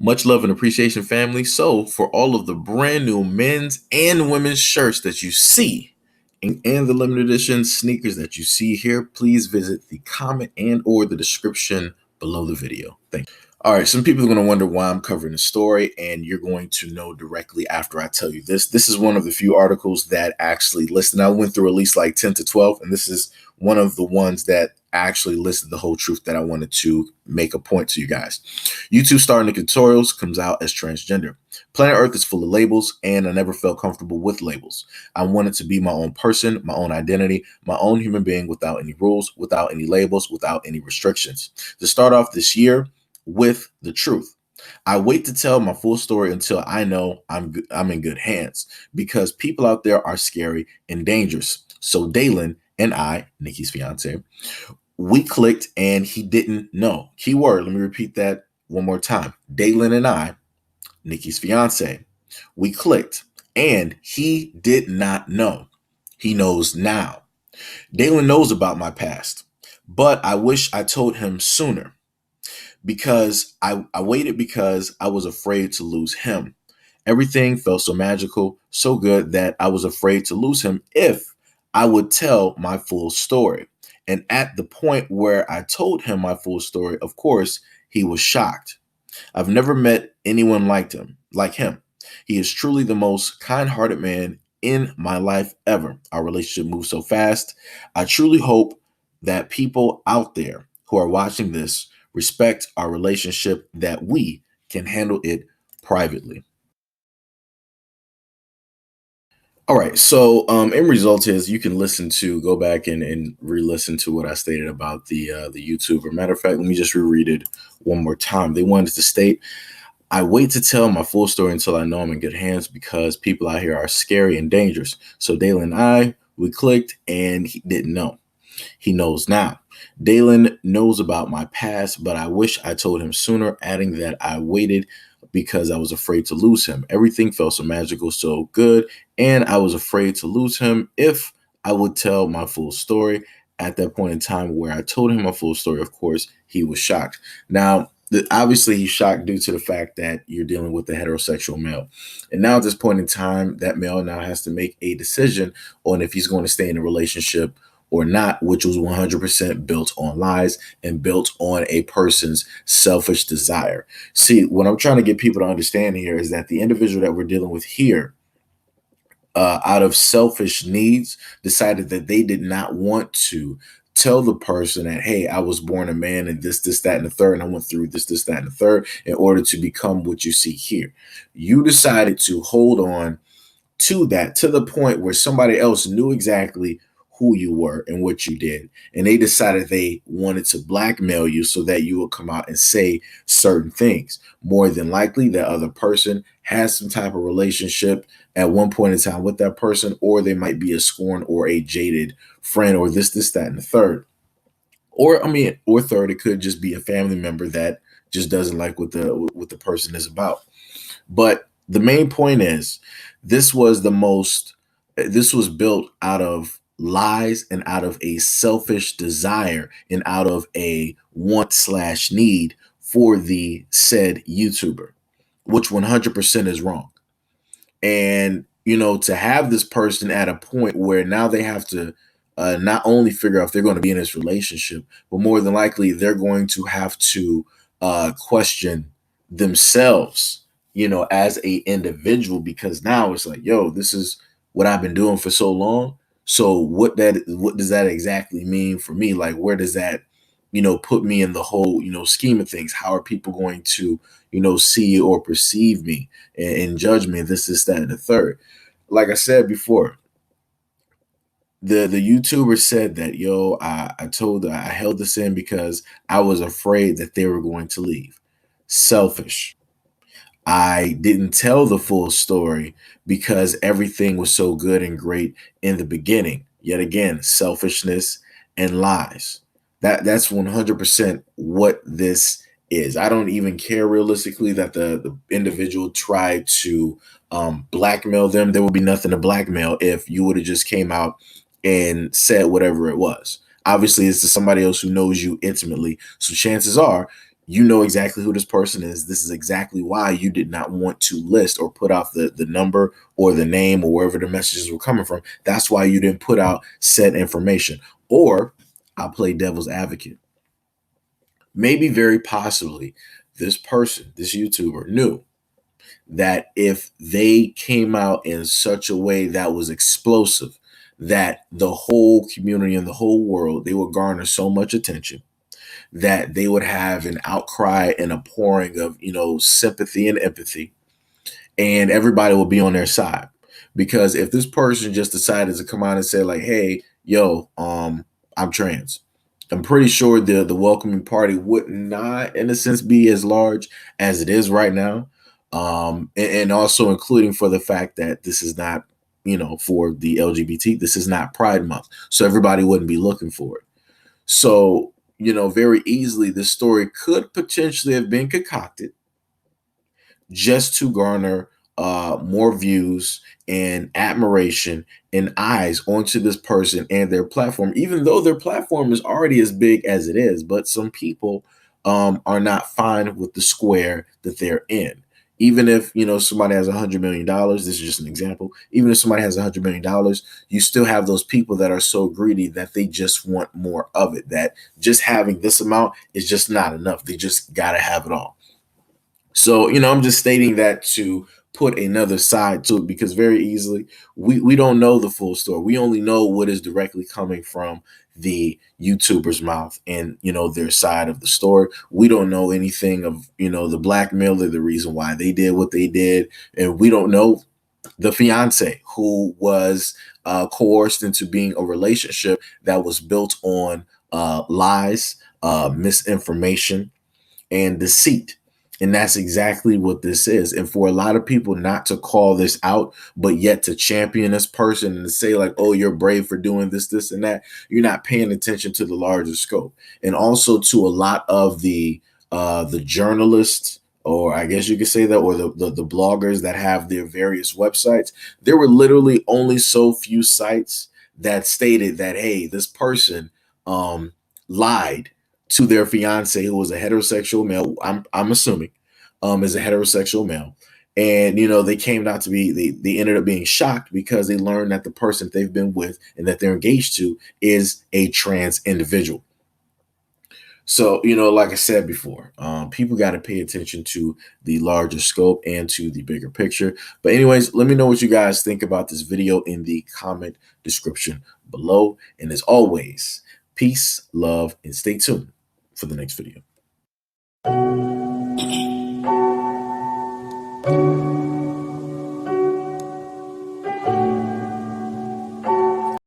Much love and appreciation, family. So, for all of the brand new men's and women's shirts that you see and the limited edition sneakers that you see here, please visit the comment and or the description below the video. Thank you. All right, some people are going to wonder why I'm covering the story, and you're going to know directly after I tell you this. This is one of the few articles that actually listed. I went through at least like 10 to 12, and this is one of the ones that actually listed the whole truth that I wanted to make a point to you guys. YouTube star Nick tutorials comes out as transgender. Planet Earth is full of labels, and I never felt comfortable with labels. I wanted to be my own person, my own identity, my own human being without any rules, without any labels, without any restrictions. To start off this year with the truth. I wait to tell my full story until I know I'm in good hands, because people out there are scary and dangerous. So Dalen and I, Nikki's fiance, we clicked and he didn't know. Keyword, let me repeat that one more time. Dalen and I, Nikki's fiance, we clicked and he did not know. He knows now. Dalen knows about my past, but I wish I told him sooner, because I waited because I was afraid to lose him. Everything felt so magical, so good, that I was afraid to lose him if I would tell my full story. And at the point where I told him my full story, of course, he was shocked. I've never met anyone like him. He is truly the most kind-hearted man in my life ever. Our relationship moves so fast. I truly hope that people out there who are watching this respect our relationship, that we can handle it privately. All right, so end result is you can go back and re-listen to what I stated about the YouTuber. Matter of fact, let me just reread it one more time. They wanted to state, I wait to tell my full story until I know I'm in good hands, because people out here are scary and dangerous. So Dalen and I, we clicked and he didn't know. He knows now. Dalen knows about my past, but I wish I told him sooner, adding that I waited because I was afraid to lose him. Everything felt so magical, so good, and I was afraid to lose him if I would tell my full story. At that point in time where I told him my full story, of course, he was shocked. Now, obviously, he's shocked due to the fact that you're dealing with a heterosexual male. And now at this point in time, that male now has to make a decision on if he's going to stay in a relationship or not, which was 100% built on lies and built on a person's selfish desire. See, what I'm trying to get people to understand here is that the individual that we're dealing with here, out of selfish needs, decided that they did not want to tell the person that, hey, I was born a man and this, that, and the third, and I went through this, that, and the third in order to become what you see here. You decided to hold on to that to the point where somebody else knew exactly who you were and what you did. And they decided they wanted to blackmail you so that you would come out and say certain things. More than likely, that other person has some type of relationship at one point in time with that person, or they might be a scorned or a jaded friend, or this, that, and the third. Or third, it could just be a family member that just doesn't like what the person is about. But the main point is, this was built out of lies and out of a selfish desire and out of a want/need for the said YouTuber, which 100% is wrong. And, to have this person at a point where now they have to not only figure out if they're going to be in this relationship, but more than likely they're going to have to question themselves, as a individual, because now it's like, yo, this is what I've been doing for so long. So what does that exactly mean for me? Like, where does that, put me in the whole, scheme of things? How are people going to, see or perceive me and judge me? This, that, and the third. Like I said before, the YouTuber said that, yo, I held this in because I was afraid that they were going to leave. Selfish. I didn't tell the full story because everything was so good and great in the beginning. Yet again, selfishness and lies. That's 100% what this is. I don't even care realistically that the individual tried to blackmail them. There would be nothing to blackmail if you would have just came out and said whatever it was. Obviously, it's to somebody else who knows you intimately. So chances are You know exactly who this person is. This is exactly why you did not want to list or put out the number or the name or wherever the messages were coming from. That's why you didn't put out said information. Or I'll play devil's advocate. Maybe very possibly this person, this YouTuber, knew that if they came out in such a way that was explosive, that the whole community and the whole world, they would garner so much attention that they would have an outcry and a pouring of, sympathy and empathy, and everybody will be on their side. Because if this person just decided to come out and say like, "Hey, yo, I'm trans," I'm pretty sure the welcoming party would not, in a sense, be as large as it is right now. And also including for the fact that this is not, for the LGBT, this is not Pride Month, so everybody wouldn't be looking for it. So, very easily, this story could potentially have been concocted just to garner more views and admiration and eyes onto this person and their platform, even though their platform is already as big as it is. But some people are not fine with the square that they're in. Even if somebody has $100 million, this is just an example. Even if somebody has $100 million, you still have those people that are so greedy that they just want more of it. That just having this amount is just not enough. They just gotta have it all. So, I'm just stating that to put another side to it, because very easily we don't know the full story. We only know what is directly coming from the YouTuber's mouth and, their side of the story. We don't know anything of, the blackmail or the reason why they did what they did. And we don't know the fiance who was coerced into being a relationship that was built on lies, misinformation, and deceit. And that's exactly what this is. And for a lot of people not to call this out, but yet to champion this person and to say like, "Oh, you're brave for doing this, this, and that," you're not paying attention to the larger scope. And also to a lot of the journalists, or I guess you could say that, or the bloggers that have their various websites, there were literally only so few sites that stated that, hey, this person lied to their fiance, who was a heterosexual male. I'm assuming, is a heterosexual male. And they came out to be, they ended up being shocked because they learned that the person they've been with and that they're engaged to is a trans individual. So, like I said before, people got to pay attention to the larger scope and to the bigger picture. But anyways, let me know what you guys think about this video in the comment description below. And as always, peace, love, and stay tuned for the next video.